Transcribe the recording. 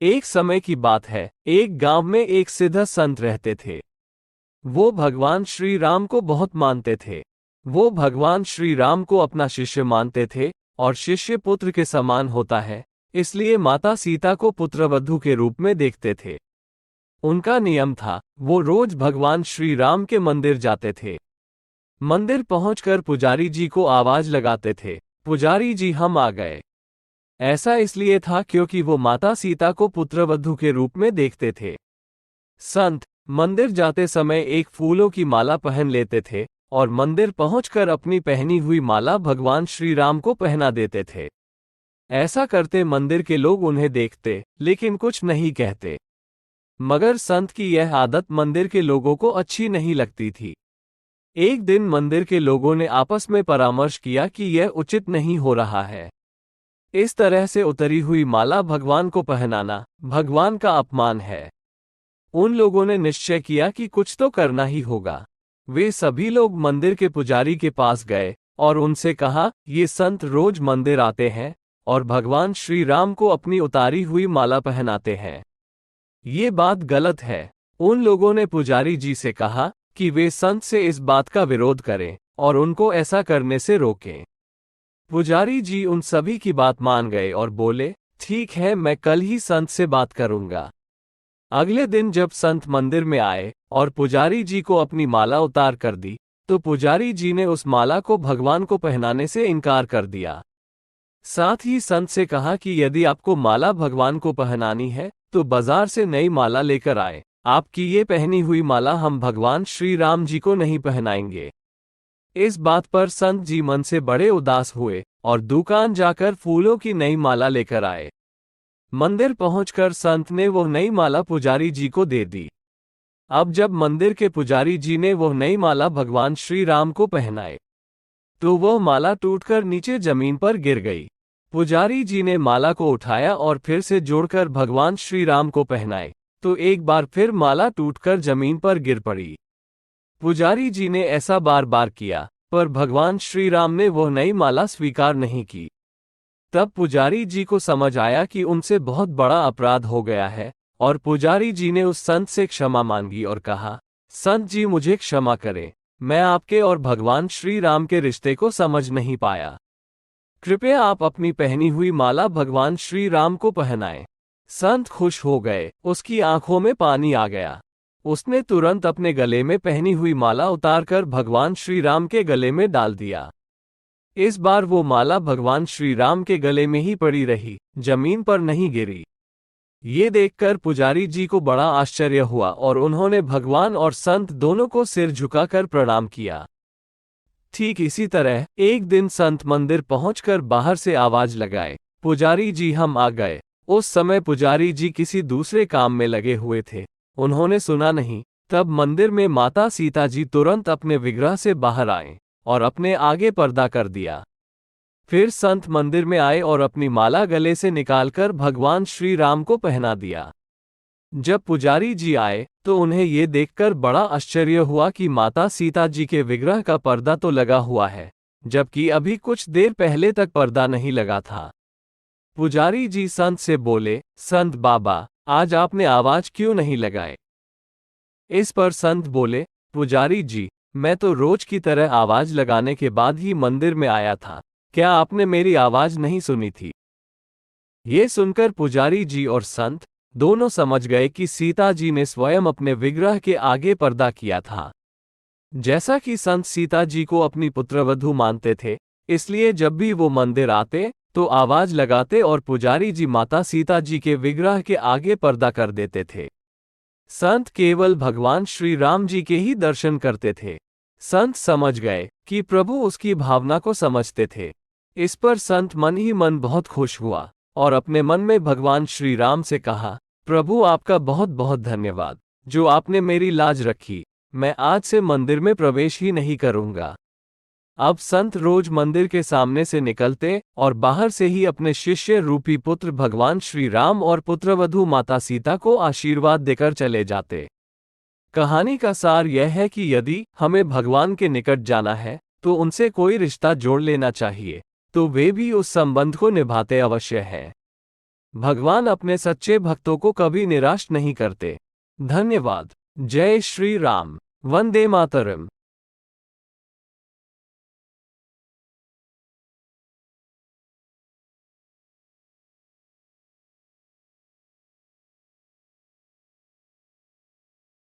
एक समय की बात है, एक गांव में एक सिद्ध संत रहते थे। वो भगवान श्री राम को बहुत मानते थे। वो भगवान श्री राम को अपना शिष्य मानते थे और शिष्य पुत्र के समान होता है, इसलिए माता सीता को पुत्रवधू के रूप में देखते थे। उनका नियम था, वो रोज भगवान श्री राम के मंदिर जाते थे। मंदिर पहुंचकर पुजारी जी को आवाज लगाते थे, पुजारी जी हम आ गए। ऐसा इसलिए था क्योंकि वो माता सीता को पुत्रवधू के रूप में देखते थे। संत मंदिर जाते समय एक फूलों की माला पहन लेते थे और मंदिर पहुंचकर अपनी पहनी हुई माला भगवान श्री राम को पहना देते थे। ऐसा करते मंदिर के लोग उन्हें देखते लेकिन कुछ नहीं कहते। मगर संत की यह आदत मंदिर के लोगों को अच्छी नहीं लगती थी। एक दिन मंदिर के लोगों ने आपस में परामर्श किया कि यह उचित नहीं हो रहा है। इस तरह से उतरी हुई माला भगवान को पहनाना भगवान का अपमान है। उन लोगों ने निश्चय किया कि कुछ तो करना ही होगा। वे सभी लोग मंदिर के पुजारी के पास गए और उनसे कहा, ये संत रोज मंदिर आते हैं और भगवान श्री राम को अपनी उतारी हुई माला पहनाते हैं। ये बात गलत है। उन लोगों ने पुजारी जी से कहा कि वे संत से इस बात का विरोध करें और उनको ऐसा करने से रोकें। पुजारी जी उन सभी की बात मान गए और बोले, ठीक है, मैं कल ही संत से बात करूंगा। अगले दिन जब संत मंदिर में आए और पुजारी जी को अपनी माला उतार कर दी, तो पुजारी जी ने उस माला को भगवान को पहनाने से इनकार कर दिया। साथ ही संत से कहा कि यदि आपको माला भगवान को पहनानी है तो बाजार से नई माला लेकर आए। आपकी ये पहनी हुई माला हम भगवान श्री राम जी को नहीं पहनाएंगे। इस बात पर संत जी मन से बड़े उदास हुए और दुकान जाकर फूलों की नई माला लेकर आए। मंदिर पहुंचकर संत ने वो नई माला पुजारी जी को दे दी। अब जब मंदिर के पुजारी जी ने वो नई माला भगवान श्री राम को पहनाए तो वह माला टूटकर नीचे जमीन पर गिर गई। पुजारी जी ने माला को उठाया और फिर से जोड़कर भगवान श्री राम को पहनाए तो एक बार फिर माला टूटकर जमीन पर गिर पड़ी। पुजारी जी ने ऐसा बार बार किया, पर भगवान श्री राम ने वह नई माला स्वीकार नहीं की। तब पुजारी जी को समझ आया कि उनसे बहुत बड़ा अपराध हो गया है और पुजारी जी ने उस संत से क्षमा मांगी और कहा, संत जी मुझे क्षमा करें, मैं आपके और भगवान श्री राम के रिश्ते को समझ नहीं पाया। कृपया आप अपनी पहनी हुई माला भगवान श्री राम को पहनाएं। संत खुश हो गए, उसकी आंखों में पानी आ गया। उसने तुरंत अपने गले में पहनी हुई माला उतारकर भगवान श्री राम के गले में डाल दिया। इस बार वो माला भगवान श्री राम के गले में ही पड़ी रही, जमीन पर नहीं गिरी। ये देखकर पुजारी जी को बड़ा आश्चर्य हुआ और उन्होंने भगवान और संत दोनों को सिर झुकाकर प्रणाम किया। ठीक इसी तरह एक दिन संत मंदिर पहुंचकर बाहर से आवाज लगाए, पुजारी जी हम आ गए। उस समय पुजारी जी किसी दूसरे काम में लगे हुए थे, उन्होंने सुना नहीं। तब मंदिर में माता सीता जी तुरंत अपने विग्रह से बाहर आए और अपने आगे पर्दा कर दिया। फिर संत मंदिर में आए और अपनी माला गले से निकालकर भगवान श्री राम को पहना दिया। जब पुजारी जी आए तो उन्हें ये देखकर बड़ा आश्चर्य हुआ कि माता सीता जी के विग्रह का पर्दा तो लगा हुआ है, जबकि अभी कुछ देर पहले तक पर्दा नहीं लगा था। पुजारी जी संत से बोले, संत बाबा, आज आपने आवाज क्यों नहीं लगाए? इस पर संत बोले, पुजारी जी, मैं तो रोज की तरह आवाज लगाने के बाद ही मंदिर में आया था, क्या आपने मेरी आवाज नहीं सुनी थी? ये सुनकर पुजारी जी और संत दोनों समझ गए कि सीता जी ने स्वयं अपने विग्रह के आगे पर्दा किया था। जैसा कि संत सीता जी को अपनी पुत्रवधू मानते थे, इसलिए जब भी वो मंदिर आते तो आवाज लगाते और पुजारी जी माता सीता जी के विग्रह के आगे पर्दा कर देते थे। संत केवल भगवान श्री राम जी के ही दर्शन करते थे। संत समझ गए कि प्रभु उसकी भावना को समझते थे। इस पर संत मन ही मन बहुत खुश हुआ और अपने मन में भगवान श्री राम से कहा, प्रभु आपका बहुत बहुत धन्यवाद, जो आपने मेरी लाज रखी। मैं आज से मंदिर में प्रवेश ही नहीं करूंगा। अब संत रोज मंदिर के सामने से निकलते और बाहर से ही अपने शिष्य रूपी पुत्र भगवान श्री राम और पुत्रवधू माता सीता को आशीर्वाद देकर चले जाते। कहानी का सार यह है कि यदि हमें भगवान के निकट जाना है तो उनसे कोई रिश्ता जोड़ लेना चाहिए, तो वे भी उस संबंध को निभाते अवश्य हैं। भगवान अपने सच्चे भक्तों को कभी निराश नहीं करते। धन्यवाद। जय श्री राम। वंदे मातरम।